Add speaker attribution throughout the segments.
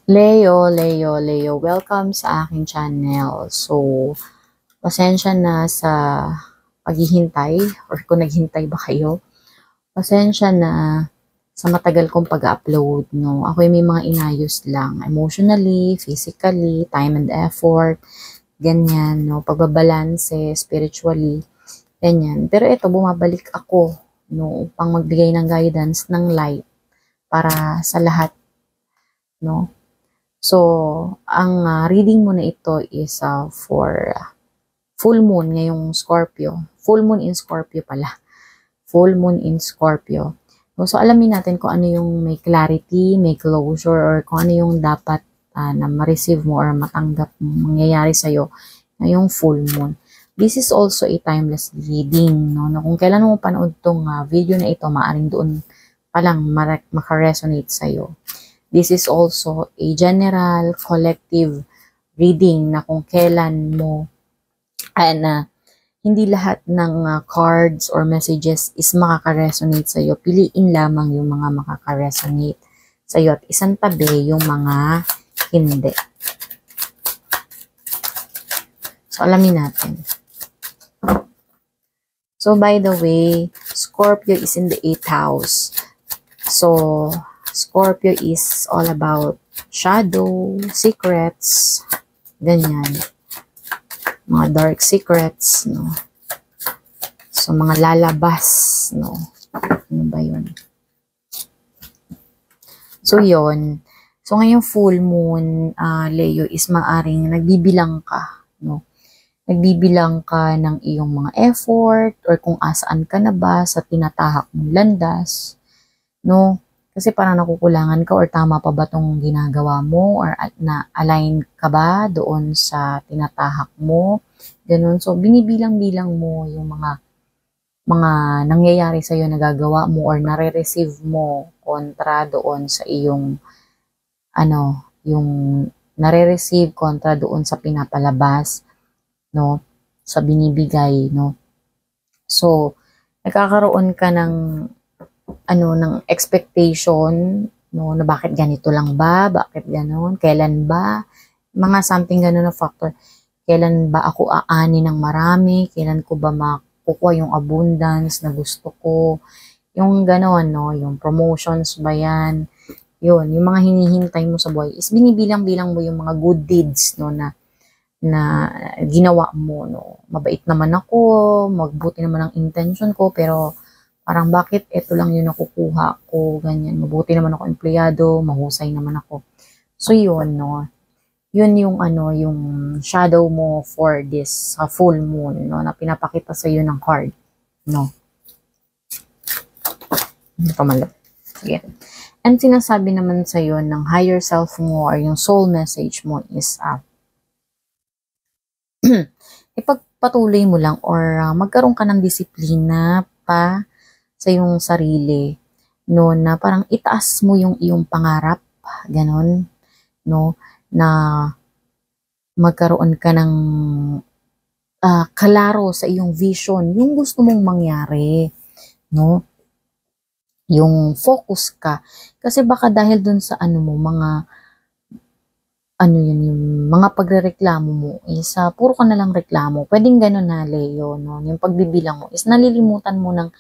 Speaker 1: Leo, welcome sa aking channel. So, pasensya na sa paghihintay or kung naghintay ba kayo. Pasensya na sa matagal kong pag-upload, no. Ako may mga inayos lang, emotionally, physically, time and effort, ganyan, no. Pagbabalanse, spiritually, ganyan. Pero ito, bumabalik ako, no, upang magbigay ng guidance, ng light para sa lahat, no. So, ang reading mo na ito is for full moon ngayong Scorpio. Full moon in Scorpio pala. Full moon in Scorpio. So, alamin natin kung ano yung may clarity, may closure, or kung ano yung dapat na ma-receive mo or matanggap mo, mangyayari sa'yo ngayong full moon. This is also a timeless reading, no? Na kung kailan mo panood tong video na ito, maaring doon palang makaresonate sa'yo. This is also a general, collective reading na kung kailan mo hindi lahat ng cards or messages is makaka-resonate sa'yo. Piliin lamang yung mga makaka-resonate sa'yo at isang tabi yung mga hindi. So, alamin natin. So, by the way, Scorpio is in the 8th house. So, Scorpio is all about shadow, secrets, ganyan. Mga dark secrets, no? So, mga lalabas, no? Ano ba yun? So, yun. So, ngayong full moon, Leo, is maaring nagbibilang ka, no? Nagbibilang ka ng iyong mga effort or kung asaan ka na ba sa tinatahak mong landas, no? Kasi parang nakukulangan ka or tama pa ba itong ginagawa mo or na-align ka ba doon sa tinatahak mo. Ganun. So, binibilang-bilang mo yung mga nangyayari sa'yo na gagawa mo or nare-receive mo kontra doon sa iyong yung nare-receive kontra doon sa pinapalabas, no? Sa binibigay, no? So, nagkakaroon ka ng ng expectation, no, na bakit ganito lang ba? Bakit ganon? Kailan ba? Mga something ganon na factor. Kailan ba ako aani ng marami? Kailan ko ba makukuha yung abundance na gusto ko? Yung ganon, no? Yung promotions ba yan? Yun, yung mga hinihintay mo sa buhay is binibilang-bilang mo yung mga good deeds, no, na ginawa mo, no. Mabait naman ako, magbuti naman ang intention ko, pero parang bakit ito lang yung nakukuha ko, ganyan. Mabuti naman ako empleyado, mahusay naman ako. So, yun, no. Yun yung, yung shadow mo for this full moon, no, na pinapakita sa iyo ng card, no. Ito malap. Sige. And sinasabi naman sa iyo ng higher self mo or yung soul message mo is, ipagpatuloy mo lang or magkaroon ka ng disiplina pa sa iyong sarili, no, na parang itaas mo yung iyong pangarap, ganon, no, na magkaroon ka ng kalaro sa iyong vision, yung gusto mong mangyari, no, yung focus ka, kasi baka dahil dun sa mga yung mga pagrereklamo mo is puro ka na lang reklamo, pwedeng ganon na, Leo, no, yung pagbibilang mo is nalilimutan mo ng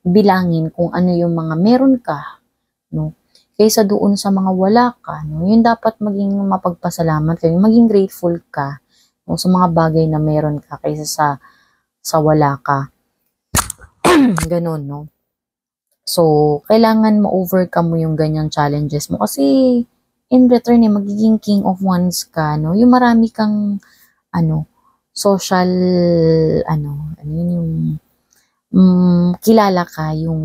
Speaker 1: bilangin kung ano yung mga meron ka, no? Kaysa doon sa mga wala ka, no? Yun dapat maging mapagpasalamat ka, maging grateful ka, no? Sa mga bagay na meron ka kaysa sa wala ka. Ganon, no? So, kailangan ma-overcome mo yung ganyang challenges mo kasi in return, magiging king of wands ka, no? Yung marami kang social yun yung kilala ka, yung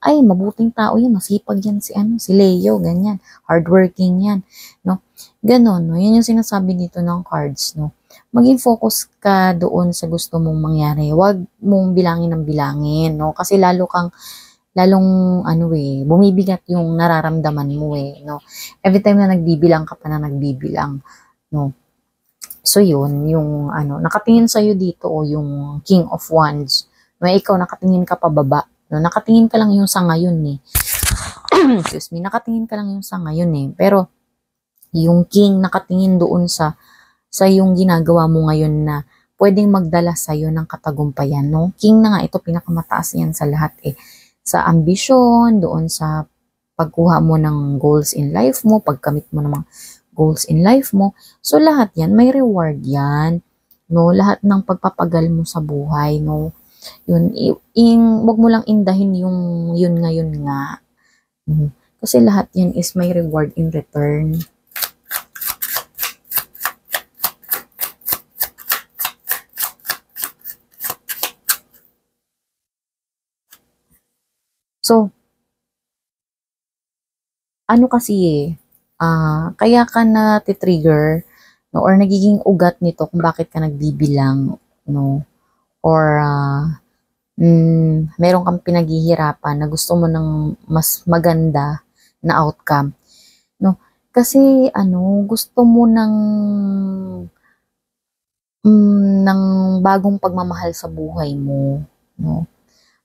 Speaker 1: ay mabuting tao yan, masipag yan si Leo, ganyan, hardworking yan, no, ganon, no, yun yung sinasabi dito ng cards, no, maging focus ka doon sa gusto mong mangyari, wag mong bilangin ng bilangin, no, kasi lalong bumibigat yung nararamdaman mo, no, every time na nagbibilang ka pa na nagbibilang, no. So yun, yung nakatingin sa'yo dito yung King of Wands. No, ikaw nakatingin ka pababa. No, nakatingin ka lang yung sa ngayon excuse me, nakatingin ka lang yung sa ngayon eh. Pero, yung king nakatingin doon sa yung ginagawa mo ngayon na pwedeng magdala sa'yo ng katagumpayan, no? King na nga, ito pinakamataas yan sa lahat eh. Sa ambisyon, doon sa pagkuha mo ng goals in life mo, pagkamit mo ng mga goals in life mo. So, lahat yan, may reward yan, no? Lahat ng pagpapagal mo sa buhay, no? Yun, wag mo lang indahin yung yun ngayon nga. Kasi lahat yan is may reward in return. So, ano kasi kaya ka na titrigger, no, or nagiging ugat nito kung bakit ka nagbibilang, no, or meron kang pinaghihirapan na gusto mo ng mas maganda na outcome, no, kasi gusto mo ng bagong pagmamahal sa buhay mo, no,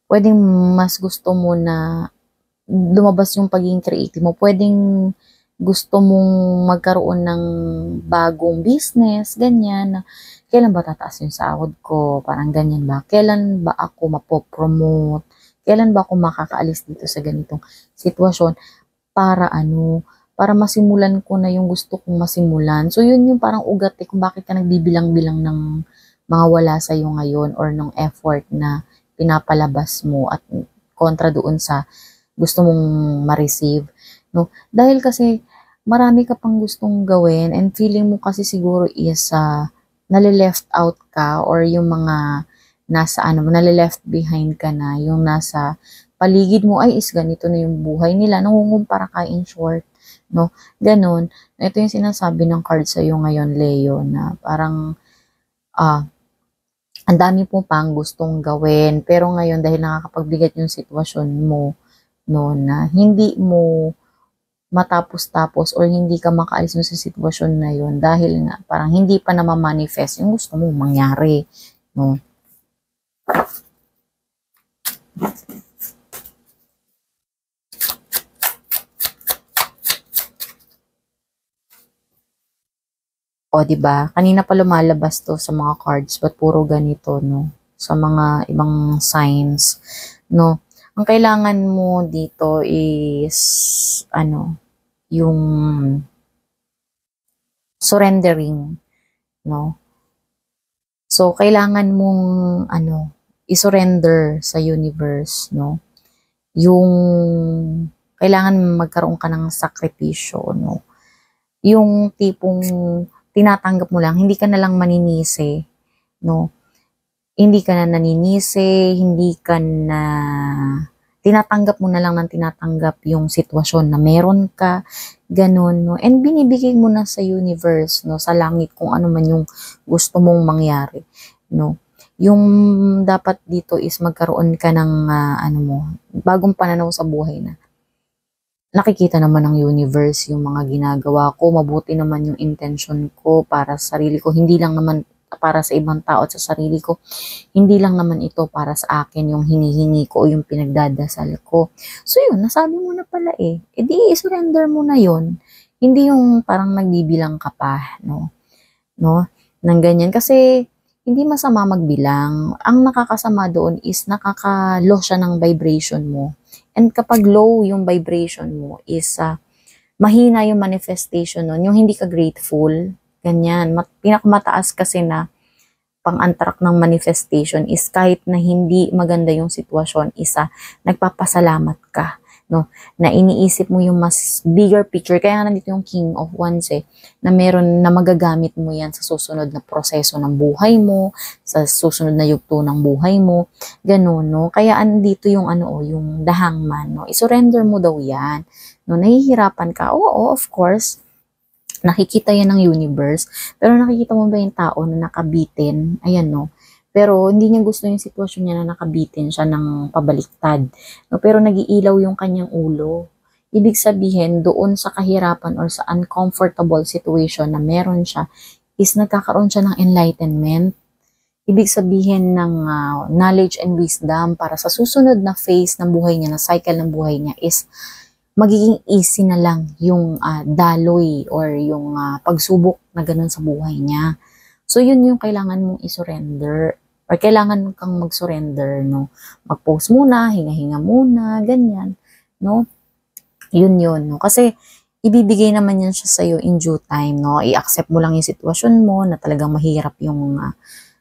Speaker 1: pwedeng mas gusto mo na lumabas yung pagiging creative mo. Pwedeng gusto mong magkaroon ng bagong business, ganyan. Kailan ba tataas yung sahod ko? Parang ganyan ba? Kailan ba ako mapopromote? Kailan ba ako makakaalis dito sa ganitong sitwasyon? Para para masimulan ko na yung gusto kong masimulan. So, yun yung parang ugat kung bakit ka nagbibilang-bilang ng mga wala sa'yo ngayon or ng effort na pinapalabas mo at kontra doon sa gusto mong ma-receive, no? Dahil kasi marami ka pang gustong gawin and feeling mo kasi siguro is nale-left out ka or yung mga nasa nale-left behind ka na, yung nasa paligid mo ay is ganito na yung buhay nila, nangungumpara ka in short, no? Ganon. Ito yung sinasabi ng card sa iyo ngayon, Leo, na parang ang dami po pang gustong gawin pero ngayon dahil nakakapagbigat yung sitwasyon mo, no, na hindi mo matapos-tapos or hindi ka makaalis sa sitwasyon na yun dahil nga parang hindi pa na ma-manifest yung gusto mo mangyari, no. O, di ba? Kanina pa lumalabas to sa mga cards, but puro ganito, no? Sa mga ibang signs, no? Ang kailangan mo dito is, yung surrendering, no? So, kailangan mong, i-surrender sa universe, no? Yung, kailangan magkaroon ka ng sakripisyo, no? Yung tipong tinatanggap mo lang, hindi ka na lang maninisi, no? Hindi ka na naninisi, hindi ka na tinatanggap mo na lang ng tinatanggap yung sitwasyon na meron ka, ganun, no? And binibigay mo na sa universe, no? Sa langit kung ano man yung gusto mong mangyari, no? Yung dapat dito is magkaroon ka ng, bagong pananaw sa buhay na nakikita naman ng universe yung mga ginagawa ko, mabuti naman yung intention ko para sa sarili ko, hindi lang naman para sa ibang tao at sa sarili ko, hindi lang naman ito para sa akin yung hinihingi ko o yung pinagdadasal ko. So yun, nasabi mo na pala edi i-surrender mo na yun, hindi yung parang nagbibilang ka pa, no, ng ganyan, kasi hindi masama magbilang, ang nakakasama doon is nakaka-low siya ng vibration mo. And kapag low yung vibration mo is mahina yung manifestation nun, yung hindi ka grateful, ganyan. Pinakamataas kasi na pang-antrak ng manifestation is kahit na hindi maganda yung sitwasyon, nagpapasalamat ka, no? Na iniisip mo yung mas bigger picture. Kaya nga nandito yung King of Wands na meron na magagamit mo yan sa susunod na proseso ng buhay mo, sa susunod na yugto ng buhay mo, ganun, no? Kaya andito yung yung The Hangman, no? I-surrender mo daw yan, no? Nahihirapan ka, oo, of course, nakikita yan ng universe, pero nakikita mo ba yung tao na nakabitin, ayan, no? Pero hindi niya gusto yung sitwasyon niya na nakabitin siya ng pabaliktad. No? Pero nagiilaw yung kanyang ulo. Ibig sabihin, doon sa kahirapan or sa uncomfortable situation na meron siya, is nagkakaroon siya ng enlightenment. Ibig sabihin ng knowledge and wisdom para sa susunod na phase ng buhay niya, na cycle ng buhay niya is magiging easy na lang yung daloy or yung pagsubok na ganun sa buhay niya. So, yun yung kailangan mong isurrender or kailangan kang mag-surrender, no? Mag-pause muna, hinga-hinga muna, ganyan, no? Yun, no? Kasi, ibibigay naman yan siya sa'yo in due time, no? I-accept mo lang yung sitwasyon mo na talagang mahirap yung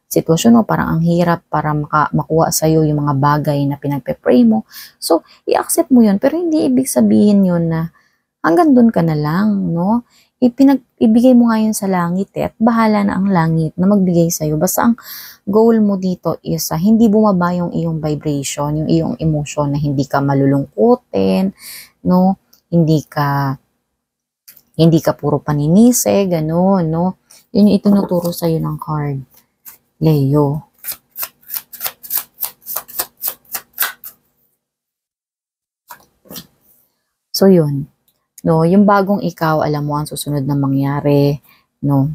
Speaker 1: sitwasyon mo, parang ang hirap para makuha sa'yo yung mga bagay na pinagpe-pray mo. So, i-accept mo yun, pero hindi ibig sabihin yun na hanggang dun ka na lang, no? Ibigay mo nga yun sa langit at bahala na ang langit na magbigay sa'yo. Basta ang goal mo dito is hindi bumaba yung iyong vibration, yung iyong emotion na hindi ka malulungkutin, no? Hindi ka puro paninise, gano'n, no? Yun yung itinuturo sa'yo ng card, Leo. So, yun. No, yung bagong ikaw, alam mo ang susunod na mangyari, no?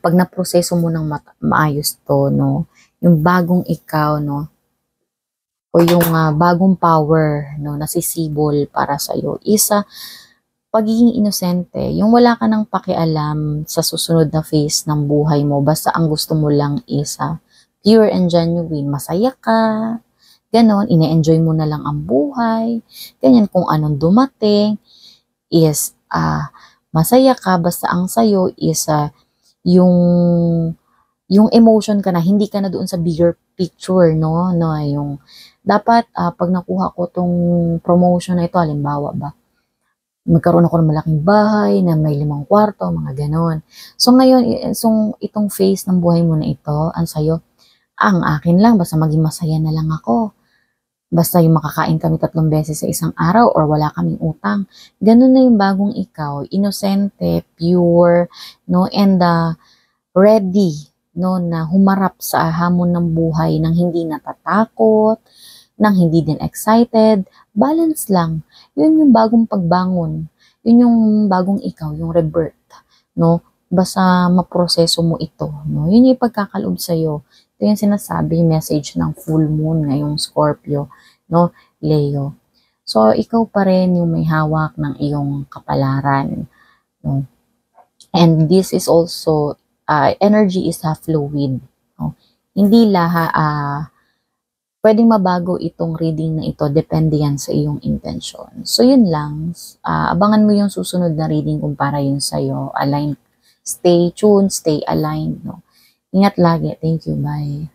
Speaker 1: Pag naproseso mo ng maayos to, no? Yung bagong ikaw, no? O yung bagong power, no, nasisibol para sa iyo, isa pagiging inosente, yung wala ka nang pakialam sa susunod na phase ng buhay mo, basta ang gusto mo lang isa, pure and genuine, masaya ka, ganon, ine-enjoy mo na lang ang buhay, ganyan, kung anong dumating, is, masaya ka, basta ang sayo is, yung emotion ka na, hindi ka na doon sa bigger picture, no, yung, dapat, pag nakuha ko tong promotion na ito, halimbawa ba, magkaroon ako ng malaking bahay na may 5 kwarto, mga ganon. So ngayon, itong phase ng buhay mo na ito, ang sayo, ang akin lang, basta maging masaya na lang ako. Basta yung makakain kami 3 beses sa isang araw or wala kaming utang. Ganun na yung bagong ikaw, inosente, pure, no, and ready, no, na humarap sa hamon ng buhay nang hindi natatakot, nang hindi din excited, balance lang. Yun yung bagong pagbangon. Yun yung bagong ikaw, yung rebirth, no? Basta maproseso mo ito, no? Yun yung pagkakaloob sa'yo. Ito yung sinasabi, message ng full moon ngayong Scorpio, no, Leo. So, ikaw pa rin yung may hawak ng iyong kapalaran, no? And this is also, energy is fluid, no? Hindi pwedeng mabago itong reading na ito, depende yan sa iyong intention. So, yun lang. Abangan mo yung susunod na reading kung para yun sa'yo. Align. Stay tuned, stay aligned, no? Ingat lagi. Thank you. Bye.